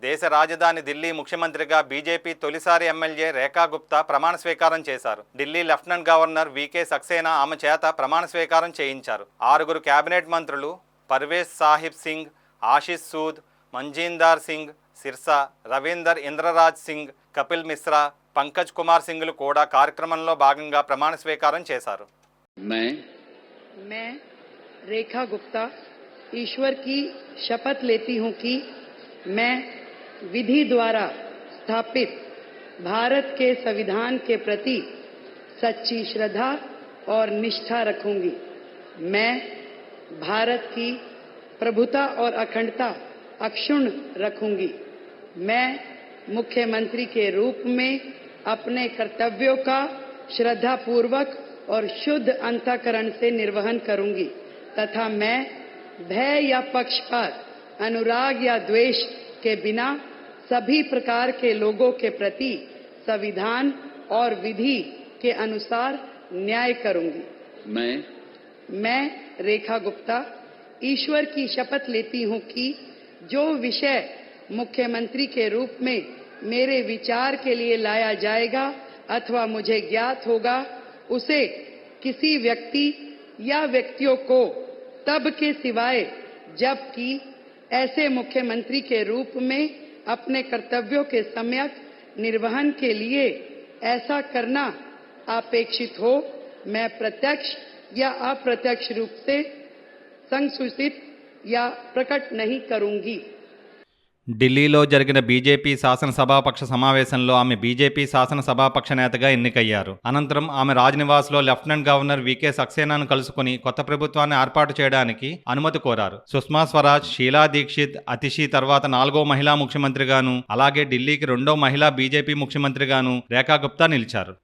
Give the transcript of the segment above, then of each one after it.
దేశ రాజధాని ఢిల్లీ ముఖ్యమంత్రిగా బీజేపీ తొలిసారి ఎమ్మెల్యే రేఖా గుప్తా ప్రమాణ స్వీకారం చేశారు. ఢిల్లీ లెఫ్టినెంట్ గవర్నర్ వీకే సక్సేనా ఆమె చేత ప్రమాణ స్వీకారం చేయించారు. 6 కేబినెట్ మంత్రులు పర్వేజ్ సాహిబ్ సింగ్, ఆశిష్ సూద్, మంజీందర్ సింగ్ సిర్సా, రవీందర్ ఇంద్రరాజ్ సింగ్, కపిల్ మిశ్రా, పంకజ్ కుమార్ సింగ్లు కూడా కార్యక్రమంలో భాగంగా ప్రమాణ స్వీకారం చేశారు. मैं रेखा गुप्ता ईश्वर की शपथ लेती हूं कि मैं विधि द्वारा स्थापित भारत के संविधान के प्रति सच्ची श्रद्धा और निष्ठा रखूंगी। मैं भारत की प्रभुता और अखंडता अक्षुण्ण रखूंगी। मैं मुख्यमंत्री के रूप में अपने कर्तव्यों का श्रद्धापूर्वक और शुद्ध अंतःकरण से निर्वहन करूंगी तथा मैं भय या पक्षपात, अनुराग या द्वेष के बिना सभी प्रकार के लोगों के प्रति संविधान और विधि के अनुसार न्याय करूंगी। मैं रेखा गुप्ता ईश्वर की शपथ लेती हूं कि जो विषय मुख्यमंत्री के रूप में मेरे विचार के लिए लाया जाएगा अथवा मुझे ज्ञात होगा उसे किसी व्यक्ति या व्यक्तियों को तब के सिवाय जबकि ऐसे मुख्यमंत्री के रूप में अपने कर्तव्यों के सम्यक निर्वहन के लिए ऐसा करना अपेक्षित हो मैं प्रत्यक्ष या अप्रत्यक्ष रूप से संसूचित या प्रकट नहीं करूंगी। ఢిల్లీలో జరిగిన బీజేపీ శాసనసభాపక్ష సమావేశంలో ఆమె బీజేపీ శాసనసభాపక్ష నేతగా ఎన్నికయ్యారు. అనంతరం ఆమె రాజ్నివాస్లో లెఫ్టినెంట్ గవర్నర్ వీకే సక్సేనాను కలుసుకుని కొత్త ప్రభుత్వాన్ని ఏర్పాటు చేయడానికి అనుమతి కోరారు. సుష్మా స్వరాజ్, షీలా దీక్షిత్, అతిషి తర్వాత 4వ మహిళా ముఖ్యమంత్రిగాను, అలాగే ఢిల్లీకి 2వ మహిళా బీజేపీ ముఖ్యమంత్రిగాను రేఖా గుప్తా నిలిచారు.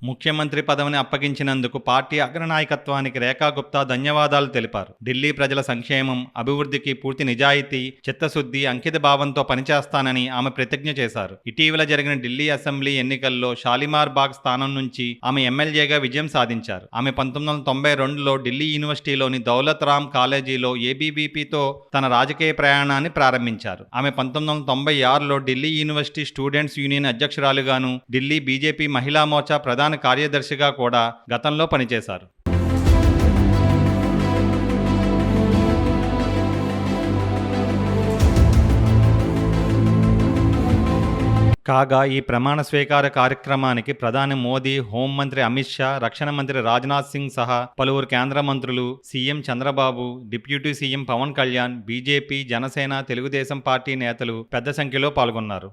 ముఖ్యమంత్రి పదవిని అప్పగించినందుకు పార్టీ అగ్రనాయకత్వానికి రేఖా గుప్తా ధన్యవాదాలు తెలిపారు. ఢిల్లీ ప్రజల సంక్షేమం, అభివృద్ధికి పూర్తి నిజాయితీ, చిత్తశుద్ధి, అంకిత భావంతో పనిచేస్తానని ఆమె ప్రతిజ్ఞ చేశారు. ఇటీవల జరిగిన ఢిల్లీ అసెంబ్లీ ఎన్నికల్లో షాలిమార్ బాగ్ స్థానం నుంచి ఆమె ఎమ్మెల్యేగా విజయం సాధించారు. ఆమె 1992లో ఢిల్లీ యూనివర్సిటీలోని దౌలత్ రామ్ కాలేజీలో ఏబీవీపీతో తన రాజకీయ ప్రయాణాన్ని ప్రారంభించారు. ఆమె 1996లో ఢిల్లీ యూనివర్సిటీ స్టూడెంట్స్ యూనియన్ అధ్యక్షురాలుగాను, ఢిల్లీ బీజేపీ మహిళా మోర్చా ప్రధాన కార్యదర్శిగా కూడా గతంలో పనిచేశారు. కాగా ఈ ప్రమాణ స్వీకార కార్యక్రమానికి ప్రధాని మోదీ, హోంమంత్రి అమిత్ షా, రక్షణ మంత్రి రాజ్నాథ్ సింగ్ సహా పలువురు కేంద్ర మంత్రులు, CM Chandrababu, deputy CM Pawan Kalyan, BJP, Janasena, Telugu Desam party నేతలు పెద్ద సంఖ్యలో పాల్గొన్నారు.